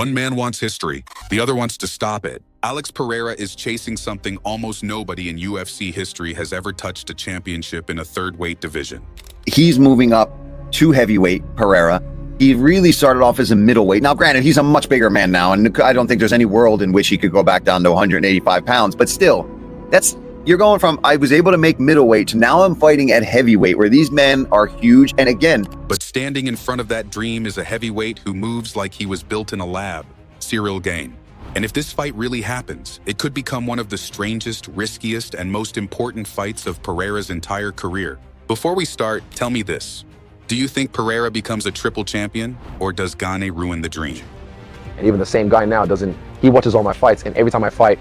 One man wants history, the other wants to stop it. Alex Pereira is chasing something almost nobody in UFC history has ever touched: a championship in a third weight division. He's moving up to heavyweight, Pereira. He really started off as a middleweight. Now, granted, he's a much bigger man now, and I don't think there's any world in which he could go back down to 185 pounds. But still, you're going from, I was able to make middleweight, to now I'm fighting at heavyweight, where these men are huge. And again, but standing in front of that dream is a heavyweight who moves like he was built in a lab, Ciryl Gane. And if this fight really happens, it could become one of the strangest, riskiest, and most important fights of Pereira's entire career. Before we start, tell me this. Do you think Pereira becomes a triple champion, or does Gane ruin the dream? And even the same guy now he watches all my fights, and every time I fight,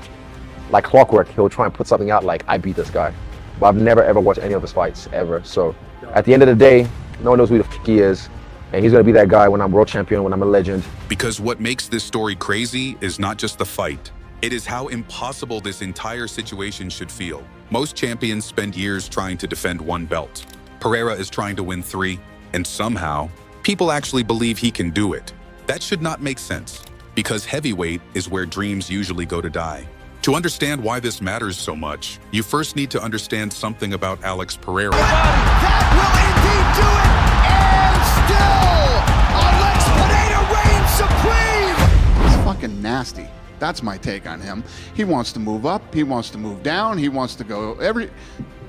like clockwork, he'll try and put something out like, I beat this guy. But I've never ever watched any of his fights, ever. So at the end of the day, no one knows who the f he is. And he's gonna be that guy when I'm world champion, when I'm a legend. Because what makes this story crazy is not just the fight. It is how impossible this entire situation should feel. Most champions spend years trying to defend one belt. Pereira is trying to win 3, and somehow, people actually believe he can do it. That should not make sense, because heavyweight is where dreams usually go to die. To understand why this matters so much, you first need to understand something about Alex Pereira. That will indeed do it, and still, Alex Pereira reigns supreme! He's fucking nasty. That's my take on him. He wants to move up, he wants to move down, he wants to go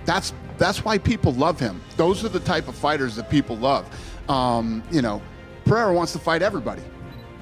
That's why people love him. Those are the type of fighters that people love. Pereira wants to fight everybody.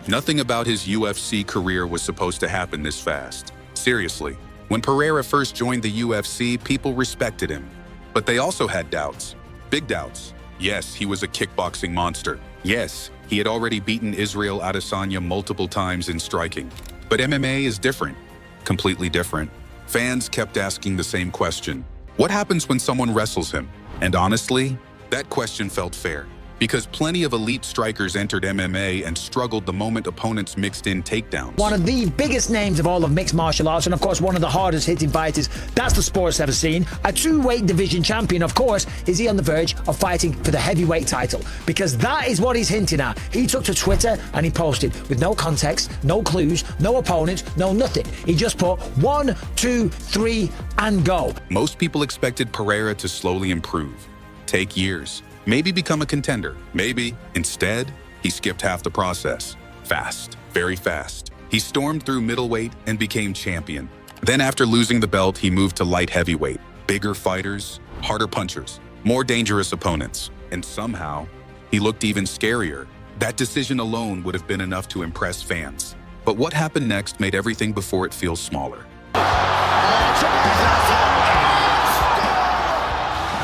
Nothing about his UFC career was supposed to happen this fast. Seriously, when Pereira first joined the UFC, people respected him. But they also had doubts. Big doubts. Yes, he was a kickboxing monster. Yes, he had already beaten Israel Adesanya multiple times in striking. But MMA is different. Completely different. Fans kept asking the same question. What happens when someone wrestles him? And honestly, that question felt fair, because plenty of elite strikers entered MMA and struggled the moment opponents mixed in takedowns. One of the biggest names of all of mixed martial arts, and of course one of the hardest hitting fighters that's the sport's ever seen. A 2-weight division champion, of course. Is he on the verge of fighting for the heavyweight title? Because that is what he's hinting at. He took to Twitter and he posted with no context, no clues, no opponents, no nothing. He just put 1, 2, 3 and go. Most people expected Pereira to slowly improve, take years, maybe become a contender. Maybe. Instead, he skipped half the process. Fast. Very fast. He stormed through middleweight and became champion. Then after losing the belt, he moved to light heavyweight. Bigger fighters, harder punchers, more dangerous opponents. And somehow, he looked even scarier. That decision alone would have been enough to impress fans. But what happened next made everything before it feel smaller.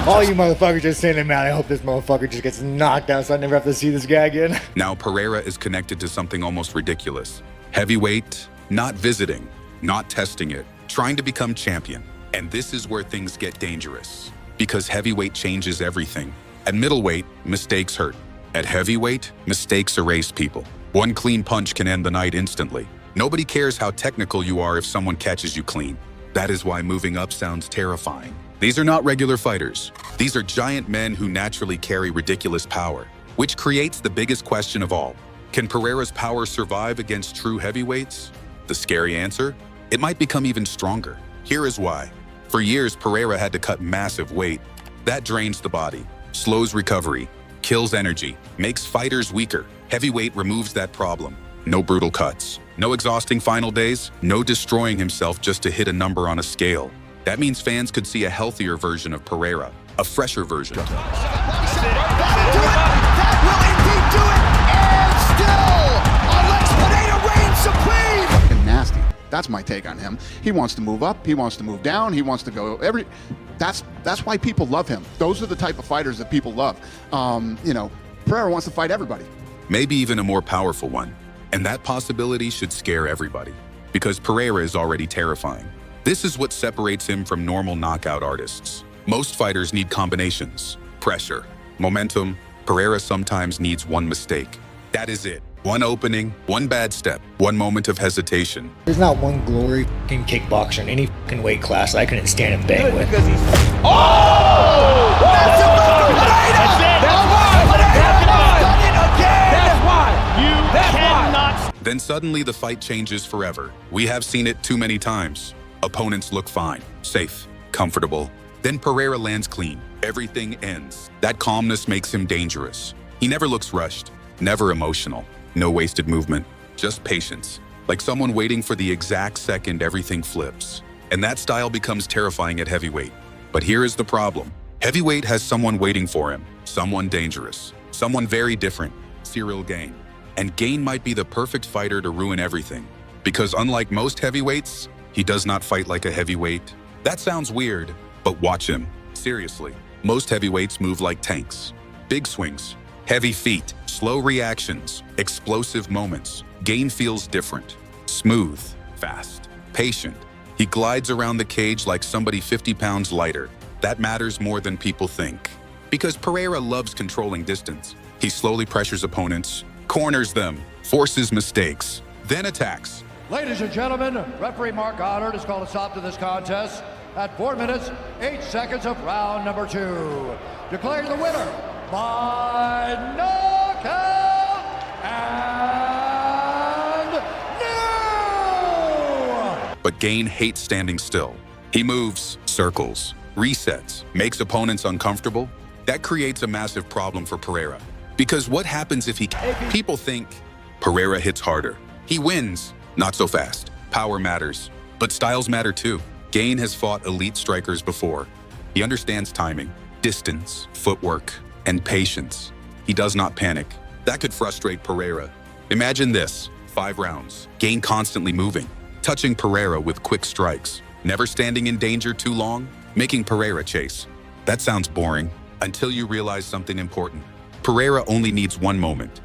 All you motherfuckers just saying, man, I hope this motherfucker just gets knocked out so I never have to see this guy again. Now Pereira is connected to something almost ridiculous. Heavyweight, not visiting, not testing it, trying to become champion. And this is where things get dangerous, because heavyweight changes everything. At middleweight, mistakes hurt. At heavyweight, mistakes erase people. One clean punch can end the night instantly. Nobody cares how technical you are if someone catches you clean. That is why moving up sounds terrifying. These are not regular fighters. These are giant men who naturally carry ridiculous power, which creates the biggest question of all. Can Pereira's power survive against true heavyweights? The scary answer? It might become even stronger. Here is why. For years, Pereira had to cut massive weight. That drains the body, slows recovery, kills energy, makes fighters weaker. Heavyweight removes that problem. No brutal cuts, no exhausting final days, no destroying himself just to hit a number on a scale. That means fans could see a healthier version of Pereira, a fresher version. That will indeed do it, and still, Alex Pereira reigns supreme! Fucking nasty. That's my take on him. He wants to move up, he wants to move down, he wants to go That's why people love him. Those are the type of fighters that people love. Pereira wants to fight everybody. Maybe even a more powerful one. And that possibility should scare everybody, because Pereira is already terrifying. This is what separates him from normal knockout artists. Most fighters need combinations, pressure, momentum. Pereira sometimes needs one mistake. That is it. One opening, one bad step, one moment of hesitation. There's not one glory fucking kickboxer in any fucking weight class I couldn't stand and bang with. Oh! That's it! That's why! You cannot Then suddenly the fight changes forever. We have seen it too many times. Opponents look fine, safe, comfortable. Then Pereira lands clean. Everything ends. That calmness makes him dangerous. He never looks rushed, never emotional. No wasted movement, just patience. Like someone waiting for the exact second everything flips. And that style becomes terrifying at heavyweight. But here is the problem. Heavyweight has someone waiting for him. Someone dangerous. Someone very different. Ciryl Gane. And Gane might be the perfect fighter to ruin everything. Because unlike most heavyweights, he does not fight like a heavyweight. That sounds weird, but watch him. Seriously. Most heavyweights move like tanks. Big swings, heavy feet, slow reactions, explosive moments. Gane feels different. Smooth, fast, patient. He glides around the cage like somebody 50 pounds lighter. That matters more than people think. Because Pereira loves controlling distance. He slowly pressures opponents, corners them, forces mistakes, then attacks. Ladies and gentlemen, referee Mark Goddard has called a stop to this contest at 4 minutes, 8 seconds of round number 2. Declaring the winner by knockout and no! But Gane hates standing still. He moves, circles, resets, makes opponents uncomfortable. That creates a massive problem for Pereira. Because what happens if people think Pereira hits harder? He wins. Not so fast. Power matters. But styles matter too. Gane has fought elite strikers before. He understands timing, distance, footwork, and patience. He does not panic. That could frustrate Pereira. Imagine this, 5 rounds. Gane constantly moving, touching Pereira with quick strikes, never standing in danger too long, making Pereira chase. That sounds boring until you realize something important. Pereira only needs one moment.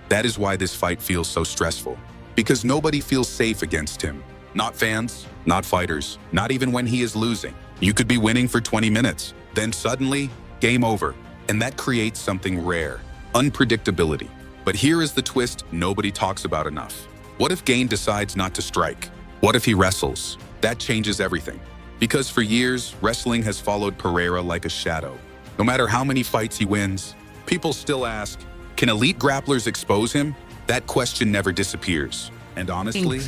That is why this fight feels so stressful. Because nobody feels safe against him. Not fans, not fighters, not even when he is losing. You could be winning for 20 minutes, then suddenly, game over. And that creates something rare, unpredictability. But here is the twist nobody talks about enough. What if Gane decides not to strike? What if he wrestles? That changes everything. Because for years, wrestling has followed Pereira like a shadow. No matter how many fights he wins, people still ask, can elite grapplers expose him? That question never disappears. And honestly,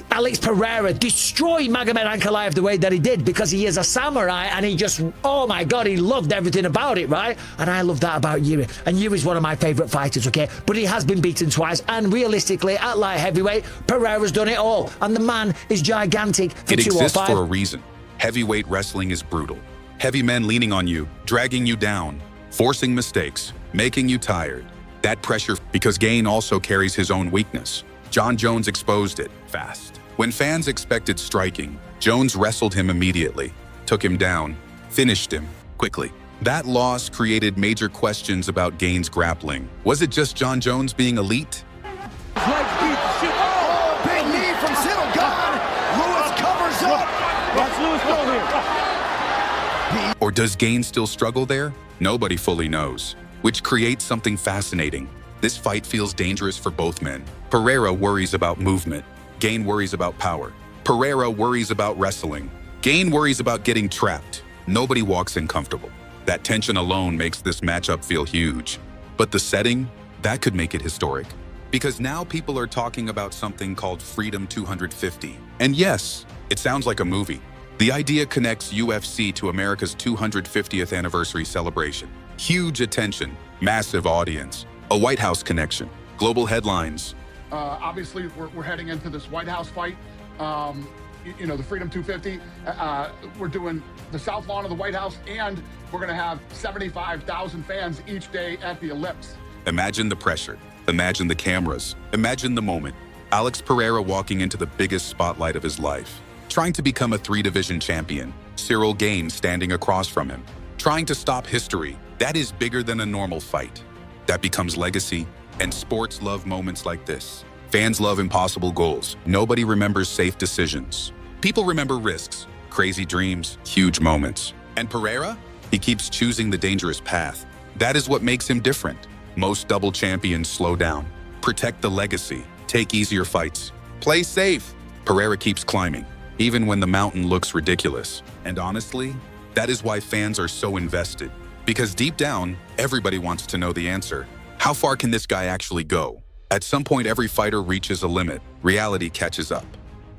Alex Pereira destroyed Magomed Ankalaev the way that he did because he is a samurai and he just, oh my God, he loved everything about it, right? And I love that about Yuri. And Yuri's one of my favorite fighters, okay? But he has been beaten twice. And realistically, at light heavyweight, Pereira's done it all. And the man is gigantic for 205. It exists for a reason. Heavyweight wrestling is brutal. Heavy men leaning on you, dragging you down, forcing mistakes, making you tired. That pressure, because Gane also carries his own weakness. John Jones exposed it fast. When fans expected striking, Jones wrestled him immediately, took him down, finished him quickly. That loss created major questions about Gane's grappling. Was it just John Jones being elite? Oh, big knee from Ciryl Gane. Lewis covers up. Watch Lewis go here. Or does Gane still struggle there? Nobody fully knows, which creates something fascinating. This fight feels dangerous for both men. Pereira worries about movement. Gane worries about power. Pereira worries about wrestling. Gane worries about getting trapped. Nobody walks in comfortable. That tension alone makes this matchup feel huge. But the setting, that could make it historic. Because now people are talking about something called Freedom 250. And yes, it sounds like a movie. The idea connects UFC to America's 250th anniversary celebration. Huge attention, massive audience, a White House connection, global headlines. Obviously, we're heading into this White House fight. You know, the Freedom 250. We're doing the South Lawn of the White House, and we're going to have 75,000 fans each day at the Ellipse. Imagine the pressure. Imagine the cameras. Imagine the moment. Alex Pereira walking into the biggest spotlight of his life. Trying to become a 3-division champion. Ciryl Gane standing across from him. Trying to stop history. That is bigger than a normal fight. That becomes legacy. And sports love moments like this. Fans love impossible goals. Nobody remembers safe decisions. People remember risks, crazy dreams, huge moments. And Pereira? He keeps choosing the dangerous path. That is what makes him different. Most double champions slow down, protect the legacy, take easier fights, play safe. Pereira keeps climbing, even when the mountain looks ridiculous. And honestly, that is why fans are so invested. Because deep down, everybody wants to know the answer. How far can this guy actually go? At some point, every fighter reaches a limit. Reality catches up.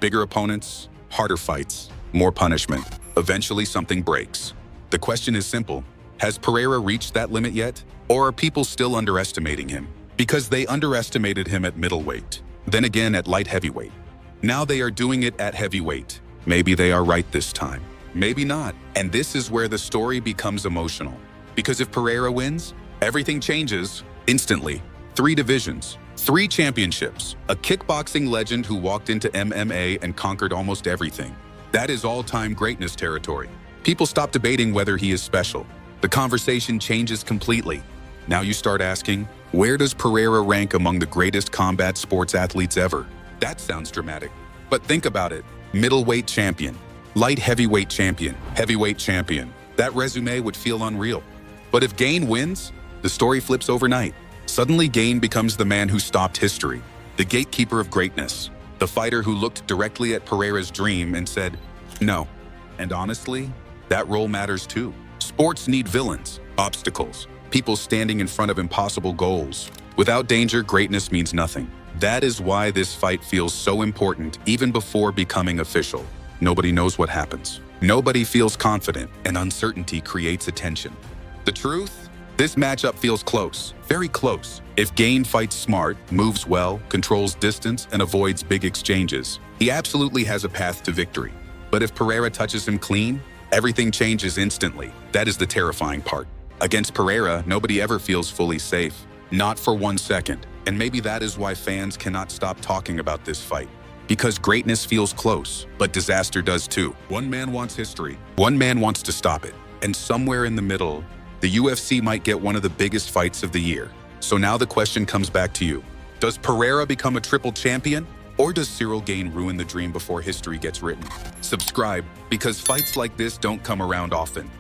Bigger opponents, harder fights, more punishment. Eventually, something breaks. The question is simple. Has Pereira reached that limit yet? Or are people still underestimating him? Because they underestimated him at middleweight, then again at light heavyweight. Now they are doing it at heavyweight. Maybe they are right this time. Maybe not. And this is where the story becomes emotional. Because if Pereira wins, everything changes instantly. 3 divisions, 3 championships, a kickboxing legend who walked into MMA and conquered almost everything. That is all-time greatness territory. People stop debating whether he is special. The conversation changes completely. Now you start asking, where does Pereira rank among the greatest combat sports athletes ever? That sounds dramatic. But think about it. Middleweight champion, light heavyweight champion, heavyweight champion. That resume would feel unreal. But if Gane wins, the story flips overnight. Suddenly Gane becomes the man who stopped history, the gatekeeper of greatness, the fighter who looked directly at Pereira's dream and said, no. And honestly, that role matters too. Sports need villains, obstacles, people standing in front of impossible goals. Without danger, greatness means nothing. That is why this fight feels so important even before becoming official. Nobody knows what happens. Nobody feels confident, and uncertainty creates attention. The truth? This matchup feels close, very close. If Gane fights smart, moves well, controls distance, and avoids big exchanges, he absolutely has a path to victory. But if Pereira touches him clean, everything changes instantly. That is the terrifying part. Against Pereira, nobody ever feels fully safe. Not for 1 second. And maybe that is why fans cannot stop talking about this fight. Because greatness feels close, but disaster does too. One man wants history. One man wants to stop it. And somewhere in the middle, the UFC might get one of the biggest fights of the year. So now the question comes back to you. Does Pereira become a triple champion? Or does Ciryl Gane ruin the dream before history gets written? Subscribe, because fights like this don't come around often.